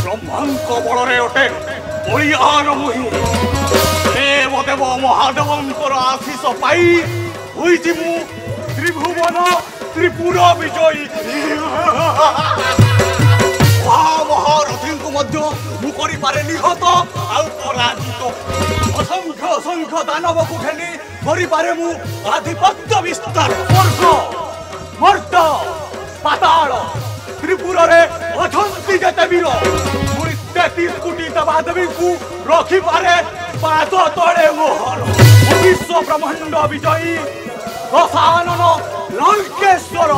ब्रह्मांक बड़े अटे बलियान मुहि देवदेव महादेवंकर आशीष पाई होइछि मु त्रिभुवन त्रिपुर विजयी महारथी को मध्य मु करि पारे निहत आउ पराजित असंख्य असंख्य दानव को ठेली करि पारे मु आधिपत्य विस्तार स्वर्ग मर्त पाताल त्रिपुर रे अछंती जते वीर 33 कोटी देवादेवी को रखी पारे पाद तले मोहर विश्व ब्रह्मांड विजयी दशानन लंकेश्वर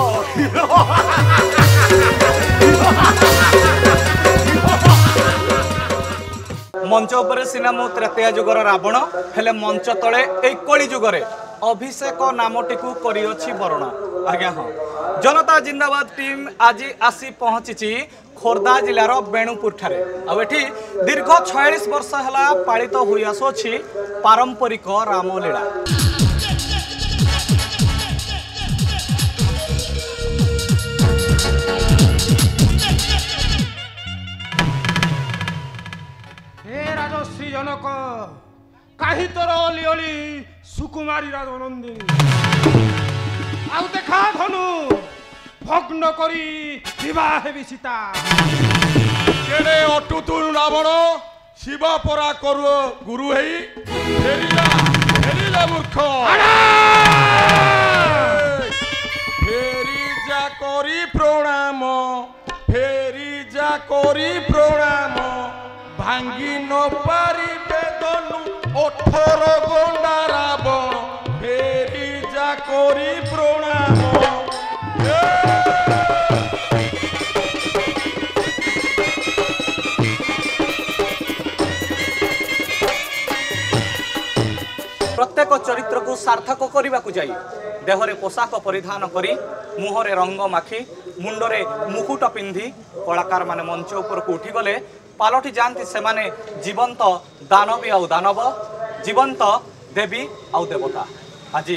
मंच उपर सिना मु त्रेतया जुगर रावण हेले मंच तले ए कली जुगरे अभिषेक नामटी को करियोछि वरण आज्ञा हाँ जनता जिंदाबाद टीम आज आसी पहुंची खोर्धा जिलार बेणुपुर ठारे आठी दीर्घ 46 वर्ष है पालित हुई आसुछि पारंपरिक रामलीला राजश्री जनक कहीं तोर अली अली सुकुमारी राजनंदिनी आउ देखा धनु भग्न करी विवाह सीता केड़े अटुतु रावण शिवा परा करू गुरु है फेरिला मूर्ख फेरी जा करी प्रणाम फेरी जा करी प्रणाम भांगी न पारी बेदनु 18 गंडा रावण फेरी जा करी प्रणाम प्रत्येक चरित्र को सार्थक करने को जाई देहरे पोशाक परिधान करी मुहरे रंग माखी मुंडरे मुकुट पिंधि कलाकार माने मंच ऊपर को उठी गले पालटी जाती से माने जीवंत दानवी आउ दानव जीवंत देवी आउ देवता आज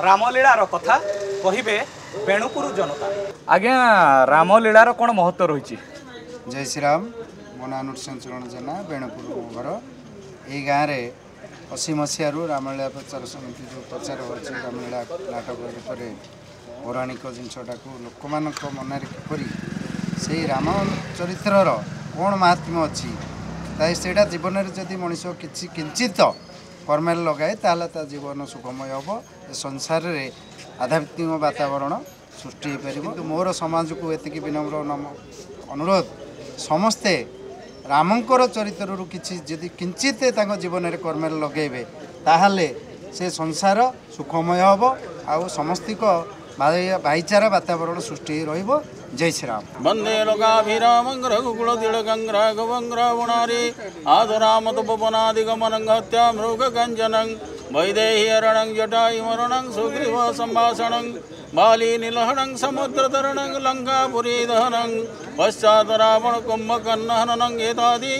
रामलीलार कथा कहिबे बेणुपुर जनता आज्ञा रामलीलार कौन महत्व रही जय श्री राम मो ना नृसिंह चरण जेना बेणुपुर घर ये गाँव में 80 मसीह रामलीला प्रचार समिति जो प्रचार हो रामलीला नाटक रूप में पौराणिक जिनटा को लोक मान मन किपरि से राम चरित्रर कौन महात्म्य अच्छी से जीवन में जदि मनीष किंचित कर्मेल लगाए ताला जीवन सुखमय हम संसार में आध्यात्मिक वातावरण सृष्टि हो पार मोर समाज को एति विनम्र अनुरोध समस्ते रामंकर चरित्र किसी जदि किंचित जीवन में कर्मेल लगेबे ताहले से संसार सुखमय हम आउ समस्त भाईचारा वातावरण सृष्टि रहिबो जय श्री राम वंदे लोकाभिरामं रघुकुल तिलकं राघवं रावणारे आदराम तपोवनादिगमनं हत्या मृगगञ्जनं वैदेही हरणं जटायुमरणं सुग्रीव सम्भाषणं बाली नीलहरणं समुद्रतरणं लंकापुरी दहनं पश्चात् रावण कुंभकर्णहननं एतादि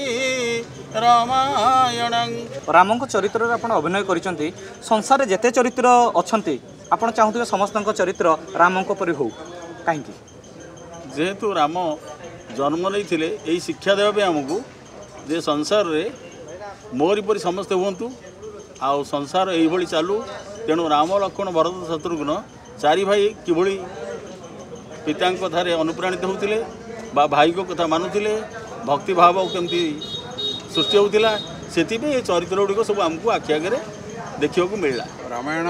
रामायणं रामंक चरित्र आपण अभिनय करिसंती संसार जेते चरित्र अछंती आपण चाहूथिबे समस्त चरित्र रामंक परि हो काहे जेहेतु राम जन्म नहीं यही शिक्षा देवा आमको जे संसार रे मोरी परी समस्ते हूँ आउ संसार यही चालू तेणु राम लक्ष्मण भरत शत्रुघ्न चारि भाई किभली पिता कथार अनुप्राणित होते भाई को कथा मानुले भक्ति भाव केमती सृष्टि होता से चरित्र गुड़िक सब आमको आखि आगे देखा मिलला रामायण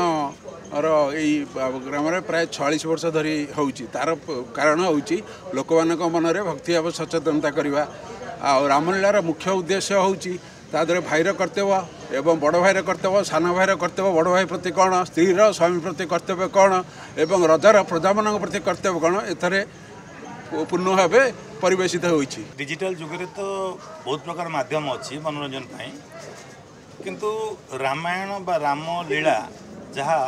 ग्राम में प्राय 46 वर्ष धरी होउची तार कारण होउची लोक मानक मन में भक्ति भाव सचेतनता करवा आ रामलीलार मुख्य उद्देश्य होउची तादरे भाईर कर्तव्य एवं बड़ भाईर कर्तव्य सान भाईर कर्तव्य बड़ भाई प्रति कौन स्त्रीर स्वामी प्रति कर्तव्य कौन एवं रजार प्रजा मान प्रति कर्तव्य कौन एथरे पूर्ण भाव परिवेशित होइची डिजिटल जुगरे तो बहुत प्रकार माध्यम अच्छी मनोरंजन किंतु रामायण बा रामलीला जहाँ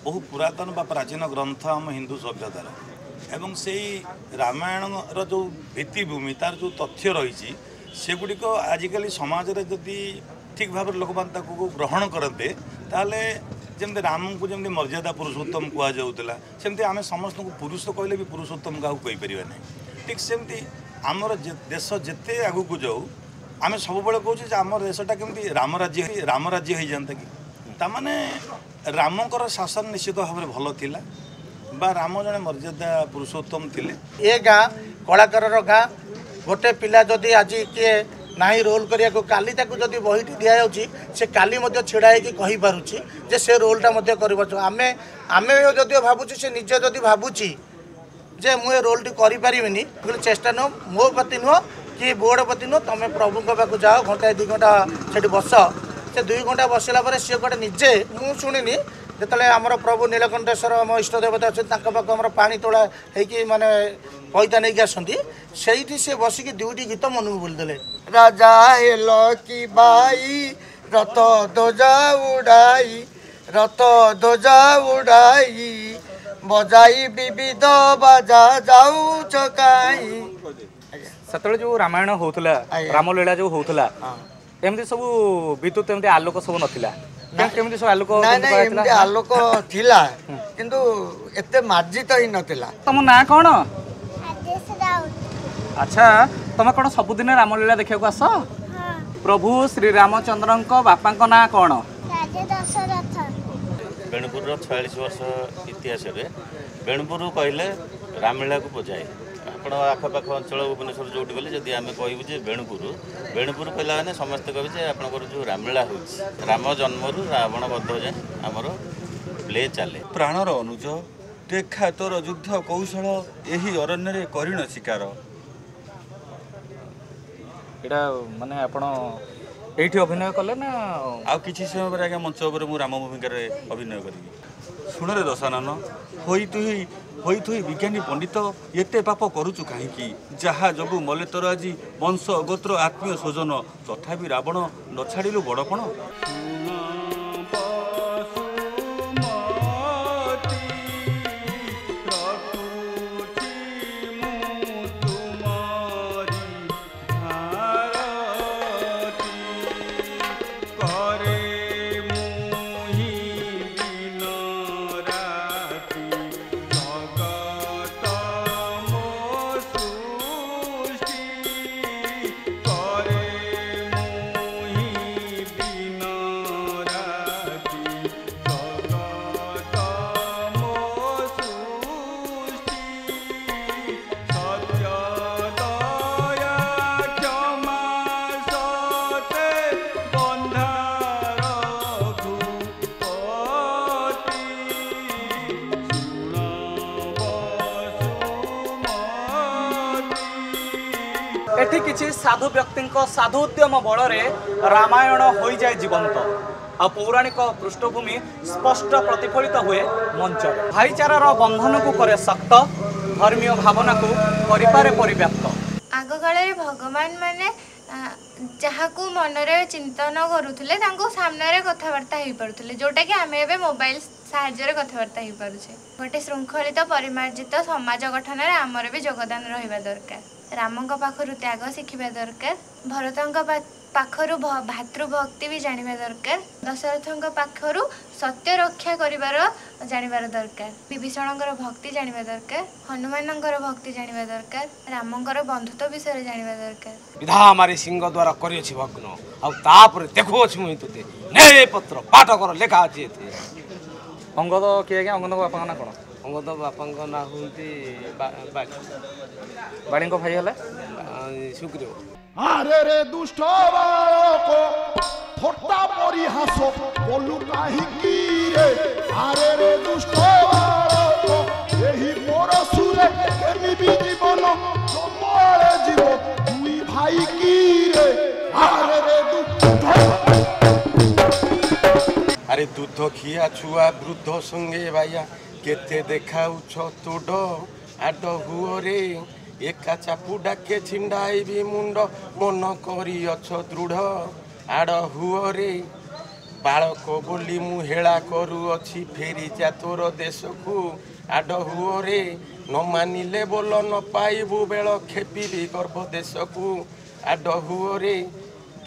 बहु पुरातन बा प्राचीन ग्रंथ आम हिंदू सभ्यतार एवं से रामायण जो भित्तिभूमि तार जो तथ्य रही सेगुड़िक आजिकल समाज रे जदि ठीक भाव लोक ग्रहण करते ताले जमी राम को जमी मर्यादा पुरुषोत्तम कहुला सेमती आम समस्त को पुरुष कहले भी पुरुषोत्तम क्या कहीपर ना ठीक सेमती आमर देश जिते आगू को जाऊ आम सब कहूँ आम देशटा केमती राम राज्य हो जाता कि ताने रामकर शासन निश्चित भाव में भल थिला बा राम जड़े मर्यादा पुरुषोत्तम थिले ये गाँ कलाकार गाँ गोटे पिला जदि आज किए नहीं रोल करिया काली जदि बहीटी दि जाऊँगी से काली छिड़ा होगी पारुची जे से रोलटा आमे आमे जदि भावुँ से निजे जदि भावुची जे मुझे रोलटी करें चेष्टा नुह मो प्रति नुह कि बोर्ड प्रति नुह तुम प्रभु पाक जाओ घंटा 2 घंटा से बस से 2 घंटा बसला सी गोटे निजे मुझे शुणी जिते आमर प्रभु नीलकंठेश्वर आम इष्ट देवता अच्छे पाक आम पा तोड़ा होगी माने पैता नहीं आसती से बसिकी 2टी गीत मन को बोलते राजा हेल कि बाई रथ ध्वजा उड़ाई बजाई विविध बाजा जाऊ चकाई से जो रामायण होता रामलीला जो होता एमती सब विद्युत एमती आलोक सब नाला केमती सब आलोक आलोक थिला किंतु एते मार्जित ही नथिला तुम ना कौन अच्छा तुम कौन सबुदिन रामलीला देखा आस प्रभु श्री रामचंद्र बापा ना कौन बेणुपुर 46 वर्ष इतिहास बेणुपुर कहले रामलीला को बुझाए आपण आखपाख अंचल भुवनेश्वर जो गले जदि आम कहूँ बेणुपुर कहला मैंने समस्ते कहे आपंकर जो रामलीला हो राम जन्मर रावण बध जाए आमर प्ले चले प्राणर अनुज देखा तोर युद्ध कौशल यही अरण्य करीण शिकार एटा माने आपण एठी अभिनय कले ना आ किछि समय पर आगे मंच पर मु राम भूमिका रे अभिनय करी सुन रे दशानन होई तुही विज्ञानी पंडित एते पाप करूचु काहीकि जहा जगु मले तोर आज वंश गोत्र आत्मीय स्वजन तथापि रावण न छाड़िलु बड़पण एठी किछि साधु व्यक्ति साधु उद्यम बल रामायण हो जाए जीवंत आ पौराणिक पृष्ठभूमि स्पष्ट प्रतिफलित हुए मंच भाईचारार बंधन को करे शक्त धर्मीय भावना को परिपारे परिव्याप्त आग काल भगवान माने जहाँ को मनरे चिंतन करुले सामने कथबार्ता हो पारे जोटा कि आम ए मोबाइल साहाय्य कथबार्ता हो पारे गोटे श्रृंखलित परिमार्जित समाज गठन आमर भी योगदान रहा दरकार रामों पाखरु त्याग शिखा दरकार भरतों पाखरु भातृभक्ति भी जानिबा दरकार दशरथों पाखरु सत्य रक्षा करिवार जानिबार दरकार विभीषणकर भक्ति जानिबा दरकार हनुमानकर भक्ति जानिबा दरकार रामंकर बंधुत्व विषय जानिबा दरकार विधा मारी सिंह द्वारा करिछि भग्न आ तापर देखो छि मुई तते न्याय पत्र पाठ कर लेखा अछि एते अंगद किए के अंगद बापा ना कोन अंगद बापा ना होती बाड़ी भाई हले सुग्रीव अरे रे दुष्ट बालको थोटा परिहास बोलू काहे की रे अरे रे दुष्ट बालको एही मोर सुरे केमिबी जीवन जमले जीव दुई भाई की रे अरे रे दुष्ट अरे दूध खिया छुआ वृद्ध संगे भाइया केते देखाउछ तुड आड हुओ रे एका चापुडा के छिंडाई भी मुंड मन करी अछ दृढ़ आड़ हुओ रे बालक बोली मु हेला करू अछि फेरी जा तोर देश को आड हुओ रे न मानिले बोल न पाइबु बेल खेपी भी गर्भ देश को आड हुओ रे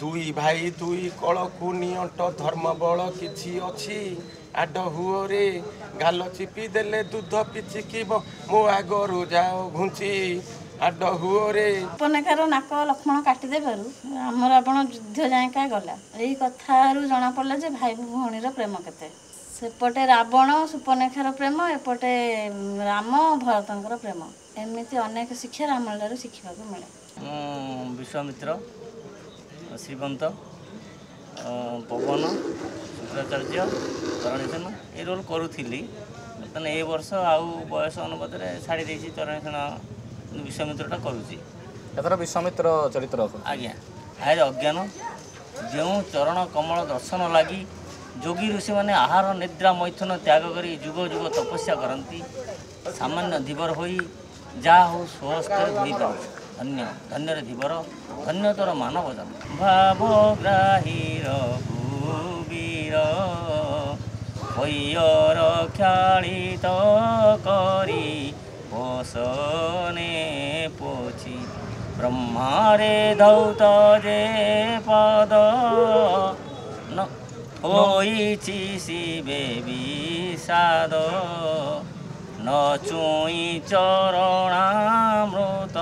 ଦୁଇ ଭାଇ ଦୁଇ କଳକୁ ନିଅଣ୍ଟ ଧର୍ମ ବଳ କିଛି ଅଛି ଆଡ ହୁଅରେ ଗାଲ ଚିପି ଦେଲେ ଦୁଧ ପିଚିକିବ ମୋ ଆଗରୁ ଯାଅ ଘୁଞ୍ଚି ଆଡ ହୁଅରେ। ସୁପର୍ଣ୍ଣେଖାର ନାକ ଲକ୍ଷ୍ମଣ କାଟିଦେବାରୁ ଆମର ଆପଣ ଯୁଦ୍ଧ ଯାଏକା ଗଲା। ଏଇ କଥାରୁ ଜଣାପଡ଼ିଲା ଯେ ଭାଇ ଭଉଣୀର ପ୍ରେମ କେତେ। ସେପଟେ ରାବଣ ସୁପର୍ଣ୍ଣେଖାର ପ୍ରେମ, ଏପଟେ ରାମ ଭରତଙ୍କର ପ୍ରେମ। ଏମିତି ଅନେକ ଶିକ୍ଷା ରାମଲୀଳାରୁ ଶିଖିବାକୁ ମିଳେ। ମୁଁ ବିଶ୍ୱାମିତ୍ର, ଶ୍ରୀମନ୍ତ, ପବନ, ଶୁକ୍ରାଚାର୍ଯ୍ୟ, ତରଣୀସେନ ଏ ରୋଲ୍ କରୁଥିଲି। ବର୍ତ୍ତମାନ ଏ ବର୍ଷ ଆଉ ବୟସ ଅନୁପାତରେ ଛାଡ଼ି ଦେଇଛି ତରଣୀସେନ, ବିଶ୍ୱାମିତ୍ରଟା କରୁଛି। ଏଥର ବିଶ୍ୱାମିତ୍ର ଚରିତ୍ର ଆଜ୍ଞା। ଆରେ ଅଜ୍ଞାନ ଯେଉଁ ଚରଣ କମଳ ଦର୍ଶନ ଲାଗି ଯୋଗୀ ଋଷିମାନେ ଆହାର ନିଦ୍ରା ମୈଥୁନ ତ୍ୟାଗ କରି ଯୁଗ ଯୁଗ ତପସ୍ୟା କରନ୍ତି। ସାମାନ୍ୟ ଧୀବର ହୋଇ ଯାହା ହଉ ସ୍ୱହସ୍ତରେ ଧୋଇପାରୁଛି। ଧନ୍ୟ ଧନ୍ୟରେ ଧୀବର, ଧନ୍ୟ ତୋର ମାନବ ଜନ୍ମ। ଭାବଗ୍ରାହୀର ଭୂବୀର ହଇର ଖ୍ୟାଳିତ କରି ବସନେ ପୋଛି ବ୍ରହ୍ମାରେ ଧୌତ ଯେ ପଦ ହୋଇଛି ଶିବେ ବିଷାଦ ନ ଚୁଇଁ ଚରଣାମୃତ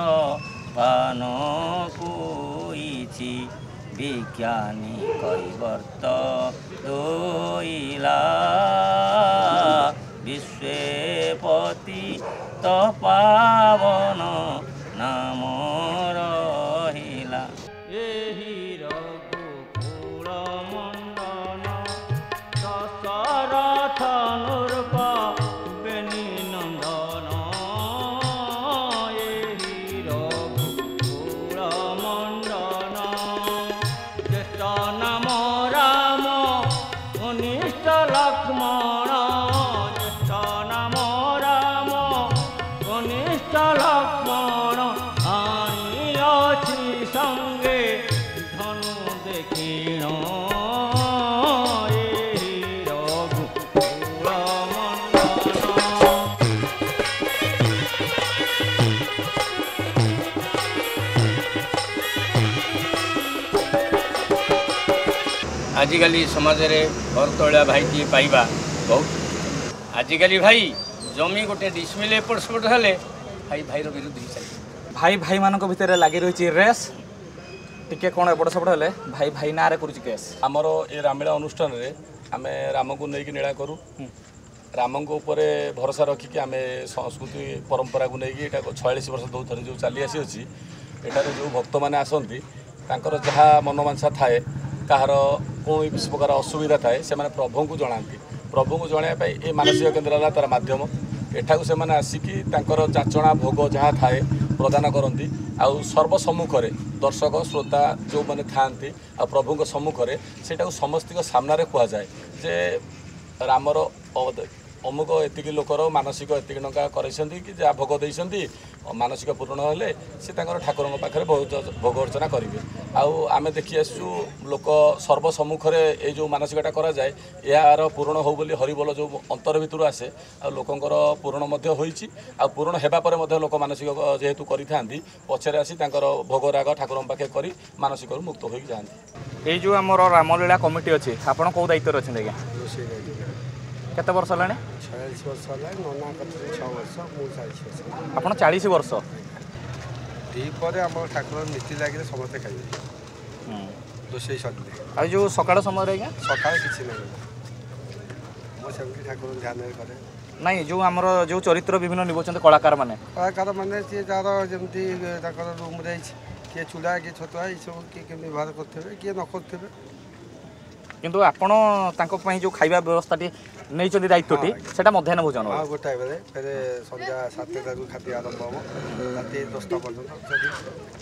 ପାନ କୁଇଛି ବିଜ୍ଞାନୀ କୈବର୍ତ୍ତ ଦୋଇଲା ବିଶ୍ୱପତି ତ ପାବନ ନାମ ରହିଲା। ଏହି ରଘୁକୁଳ ମଣ୍ଡନ ଦଶରଥ ନୃପ ବେନି ନନ୍ଦନ। ଏହି ରଘୁକୁଳ ମଣ୍ଡନ ଜ୍ୟେଷ୍ଠ ନାମ ରାମ ଘନିଷ୍ଠ ଲକ୍ଷ୍ମଣ। ଜ୍ୟେଷ୍ଠ ନାମ ରାମ ଘନିଷ୍ଠ ଲକ୍ଷ୍ମଣ ଆଣିଅଛି ସଙ୍ଗେ ଧନୁ ଦେଖିଣ। ଏହି ରଘୁକୁଳ ମଣ୍ଡନ। ଆଜିକାଲି ସମାଜରେ ଘରତଳିଆ ଭାଇଟିଏ ପାଇବା ବହୁତ। ଆଜିକାଲି ଭାଇ ଜମି ଗୋଟେ ଡିସମିଲ୍ ଏପଟ ସେପଟ ହେଲେ ଭାଇ ଭାଇର ବିରୁଦ୍ଧ ହେଇସାରିବ। ଭାଇ ଭାଇମାନଙ୍କ ଭିତରେ ଲାଗି ରହିଛି ରେସ୍। ଟିକେ କ'ଣ ଏପଟ ସେପଟ ହେଲେ ଭାଇ ଭାଇ ନାଁରେ କରୁଛି କେସ୍। ଆମର ଏ ରାମଲୀଳା ଅନୁଷ୍ଠାନରେ ଆମେ ରାମକୁ ନେଇକି ନୀଳା କରୁ। ରାମଙ୍କ ଉପରେ ଭରସା ରଖିକି ଆମେ ସଂସ୍କୃତି ପରମ୍ପରାକୁ ନେଇକି ଏଇଟା 46 ବର୍ଷ ଧରି ଯେଉଁ ଚାଲି ଆସିଅଛି। ଏଠାରେ ଯେଉଁ ଭକ୍ତମାନେ ଆସନ୍ତି ତାଙ୍କର ଯାହା ମନୋବାଞ୍ଛା ଥାଏ, କାହାର କୌଣସି ପ୍ରକାର ଅସୁବିଧା ଥାଏ, ସେମାନେ ପ୍ରଭୁଙ୍କୁ ଜଣାନ୍ତି। ପ୍ରଭୁଙ୍କୁ ଜଣାଇବା ପାଇଁ ଏ ମାନସିକ କେନ୍ଦ୍ର ହେଲା ତା'ର ମାଧ୍ୟମ। ଏଠାକୁ ସେମାନେ ଆସିକି ତାଙ୍କର ଯାଚଣା ଭୋଗ ଯାହା ଥାଏ ପ୍ରଦାନ କରନ୍ତି। ଆଉ ସର୍ବସମ୍ମୁଖରେ ଦର୍ଶକ ଶ୍ରୋତା ଯେଉଁମାନେ ଥାଆନ୍ତି ଆଉ ପ୍ରଭୁଙ୍କ ସମ୍ମୁଖରେ ସେଇଟାକୁ ସମସ୍ତଙ୍କ ସାମ୍ନାରେ କୁହାଯାଏ ଯେ ରାମର ଅମୁକ ଏତିକି ଲୋକର ମାନସିକ ଏତିକି ଟଙ୍କା କରିଛନ୍ତି କି ଯାହା ଭୋଗ ଦେଇଛନ୍ତି, ମାନସିକ ପୂରଣ ହେଲେ ସେ ତାଙ୍କର ଠାକୁରଙ୍କ ପାଖରେ ଭୋଗ ଅର୍ଚ୍ଚନା କରିବେ। ଆଉ ଆମେ ଦେଖି ଆସିଛୁ ଲୋକ ସର୍ବସମ୍ମୁଖରେ ଏଇ ଯେଉଁ ମାନସିକଟା କରାଯାଏ ଏହାର ପୂରଣ ହେଉ ବୋଲି ହରିବୋଲ ଯେଉଁ ଅନ୍ତର ଭିତରୁ ଆସେ ଆଉ ଲୋକଙ୍କର ପୂରଣ ମଧ୍ୟ ହୋଇଛି। ଆଉ ପୂରଣ ହେବା ପରେ ମଧ୍ୟ ଲୋକ ମାନସିକ ଯେହେତୁ କରିଥାନ୍ତି ପଛରେ ଆସି ତାଙ୍କର ଭୋଗରାଗ ଠାକୁରଙ୍କ ପାଖରେ କରି ମାନସିକରୁ ମୁକ୍ତ ହୋଇକି ଯାଆନ୍ତି। ଏଇ ଯେଉଁ ଆମର ରାମଲୀଳା କମିଟି ଅଛି, ଆପଣ କେଉଁ ଦାୟିତ୍ୱରେ ଅଛନ୍ତି ଆଜ୍ଞା? କେତେ ବର୍ଷ ହେଲାଣି? 46 ବର୍ଷ ହେଲାଣି। ନନା କରିଥିଲେ 6 ବର୍ଷ, ମୁଁ 40 ବର୍ଷ। ଆପଣ 40 ବର୍ଷ। ଦ୍ୱିପହରେ ଆମର ଠାକୁର ନୀତି ଲାଗିଲେ ସମସ୍ତେ ଖାଇବେ, ରୋଷେଇ ସରିଲେ। ଆଉ ଯେଉଁ ସକାଳ ସମୟରେ ଆଜ୍ଞା? ସକାଳେ କିଛି ନାହିଁ, ମୁଁ ସେମିତି ଠାକୁର ଧ୍ୟାନରେ କରେ। ନାଇଁ, ଯେଉଁ ଆମର ଯେଉଁ ଚରିତ୍ର ବିଭିନ୍ନ ନିଭଉଛନ୍ତି କଳାକାରମାନେ ସିଏ ଯାହାର ଯେମିତି ତାଙ୍କର ରୁମ୍ରେ ହେଇଛି, କିଏ ଚୁଡ଼ା କିଏ ଛତୁଆ ଏଇସବୁ କିଏ କେମିତି ବ୍ୟବହାର କରୁଥିବେ, କିଏ ନ କରୁଥିବେ। କିନ୍ତୁ ଆପଣ ତାଙ୍କ ପାଇଁ ଯେଉଁ ଖାଇବା ବ୍ୟବସ୍ଥାଟି ନେଇଛନ୍ତି ଦାୟିତ୍ୱଟି, ସେଟା ମଧ୍ୟାହ୍ନ ଭୋଜନ। ହଁ, ଗୋଟାଏ ବେଳେ ଫେରେ ସନ୍ଧ୍ୟା 7ଟାରୁ ଖାଦ୍ୟ ଆରମ୍ଭ ହେବ, ରାତି 10ଟା ପର୍ଯ୍ୟନ୍ତ।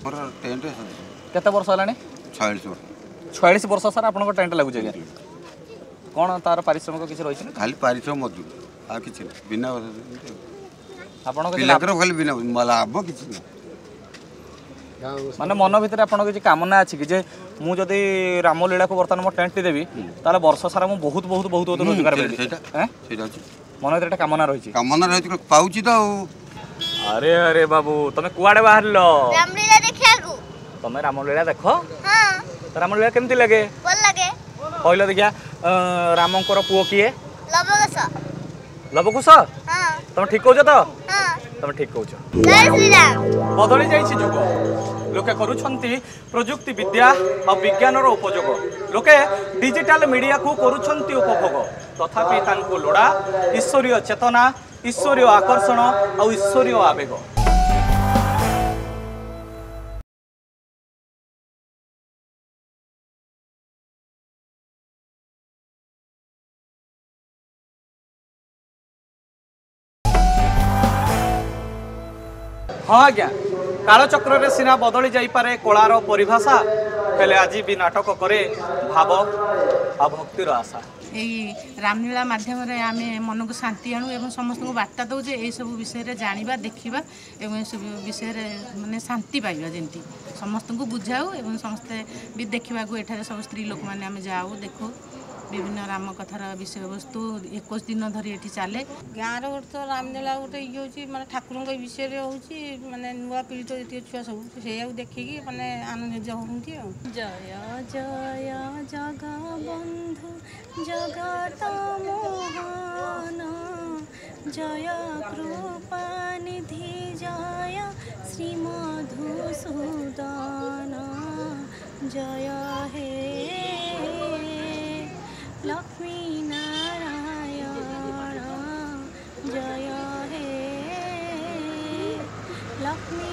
ମୋର ଟେଣ୍ଟ କେତେ ବର୍ଷ ହେଲାଣି? 46 ବର୍ଷ। 46 ବର୍ଷ ସାର୍ ଆପଣଙ୍କ ଟେଣ୍ଟ ଲାଗୁଛି ଆଜ୍ଞା। କ'ଣ ତାର ପାରିଶ୍ରମିକ କିଛି ରହିଛି? ଖାଲି ପାରିଶ୍ରମିକ ମଜୁରୀ, ଆଉ କିଛି ନାହିଁ। ବିନା ଆପଣଙ୍କ ଖାଲି ବିନା ଲାଭ କିଛି ନାହିଁ। ମାନେ ମନ ଭିତରେ ଆପଣଙ୍କ କିଛି କାମନା ଅଛି କି ଯେ ମୁଁ ଯଦି ରାମଲୀଳାକୁ ବର୍ତ୍ତମାନ ମୋ ଟେଣ୍ଟଟି ଦେବି ତାହେଲେ ବର୍ଷ ସାରା ମୁଁ ବହୁତ ବହୁତ ବହୁତ ବହୁତ ରୋଜଗାର କରିବି? ସେଇଟା ଅଛି ମନ ଭିତରେ ଗୋଟେ କାମନା ରହିଛି। କାମନା ରହିଛି, ପାଉଛି ତ ଆଉ। ଆରେ ଆରେ ବାବୁ, ତମେ କୁଆଡେ ବାହାରିଲ? ରାମଲୀଳା ଦେଖିବାକୁ। ତମେ ରାମଲୀଳା ଦେଖ? रामलीला केमती लगे भल लगे कहला देखिया रामंकर पुओ किए लवकुश लवकुश हां तुम ठीक कहछ तो हां तुम ठीक कहछ जय श्री राम बदली जाइछि जुग लोके करूछंती प्रजुक्ति विद्या और विज्ञानर उपयोग लोके डिजिटल मीडिया को करूछंती उपभोग तथापि तांको लोड़ा ईश्वरीय चेतना ईश्वरीय आकर्षण और ईश्वरीय आवेग हाँ आज्ञा कालचक्र सीना बदली जाइपारे कलार परिभाषा हेले आज भी नाटक करे भाव आ भक्तिर आशा यही रामलीला माध्यम आम मन को शांति आणु एवं समस्त को बार्ता दौजे ये सब विषय जाना देखा एवं सब विषय माने शांति पाइबा जमी समस्त को बुझाऊ एवं समस्ते भी देखा एठारे सब स्त्री लोक मैंने आम जाऊ देखू विभिन्न राम कथार विषय वस्तु 21 दिन धरी ये चले गाँव गोटे तो रामलीला गोटे ये माने ठाकुर विषय होने नुआ पीढ़ी तो ये छुआ सब से देखिकी माने आनंद होती जय जय जगबंधु जगत मोहन जय कृपा निधि जय श्री मधुसूदन जय हे लक्ष्मी नारायण जय हे लक्ष्मी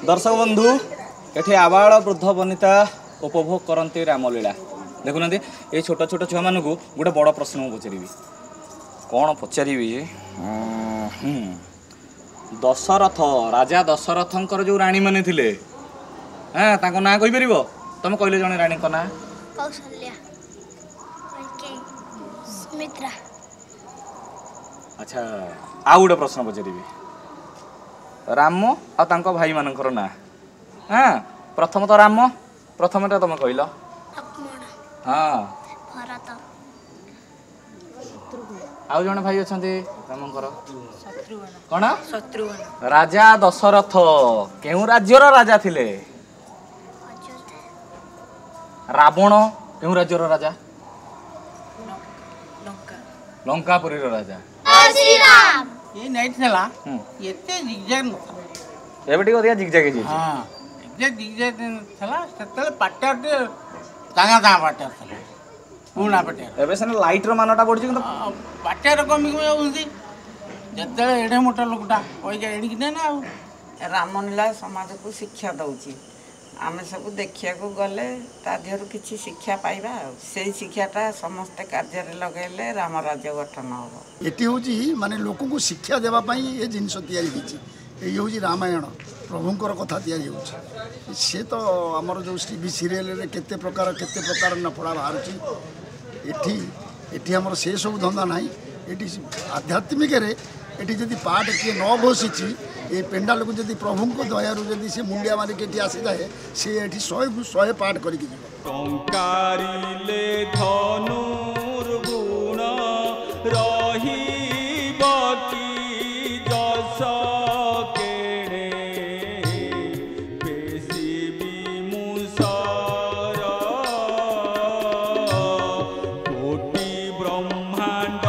दर्शक बंधु ये आबाल वृद्ध वनिता उपभोग करती रामलीला देखुना ये छोट छोट छुआ मानू गोटे बड़ प्रश्न मुझे पचारि कौन पचारि दशरथ राजा दशरथंकर जो राणी माने थिले हाँ ताको ना कहि परिबो तुम कहले जने राणी को ना कौशल्या सुमित्रा अच्छा आ गोटे प्रश्न पचारि राम आ तांको भाई मानकर ना हाँ प्रथम तो राम प्रथम तुम कहल हाँ भरत आउ जने भाई अच्छा रामकर कौन शत्रुघ्न राजा दशरथ केउ राज्यर राजा थिले रावण केउ राज्यर राजा लंकापुरी राजा ये नहीं थला एते जिगजैग न एबे टिक अधिक जिगजैग जी हां एग्जैक्ट जिगजैग थला सेतले पाटे तांगा ता पाटे थला पूना पाटे एबे सने लाइट रो मानटा पड़छि किंतु पाटे रो कमी को होंदी जते एडे मोटा लोकटा ओइ जे एडी कि ना रामलीला समाज को शिक्षा दउची आम सब देखिया को गले ता देहरु किछि शिक्षा पाइबा से शिक्षाटा समस्त कार्य लगेले राम राज्य गठन हो एटी होची माने लोक को शिक्षा देबा पई ए जिंस तयारी हिची ए होची रामायण प्रभुंकर कथा तयारी होची से तो हमर जो टीवी सीरियल रे केते प्रकार न पड़ा बाहरची एठी एठी हमर से सब धंदा नाही एठी आध्यात्मिक रे एठी जदी पाठ के न घोषिची ए पेंडाल को जदी प्रभु को दयारु जदी से मुंडिया माने केटी आसी जाए से एठी 100 पाठ करी कि टंकारिले धनुर गुण रही बकी जस केणे बेसी विमुसर कोटि ब्रह्मांड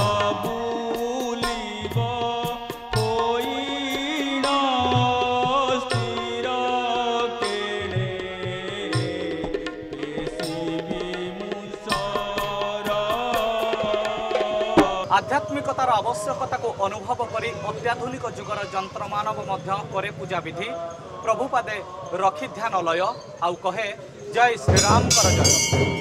बुलिब होइन आध्यात्मिकतार आवश्यकता को अनुभव करी अत्याधुनिक जुगर जंत्र मानव मध्य करे पूजा विधि प्रभुपादे रखी ध्यान लय आउ कहे जय श्रीराम कर जय।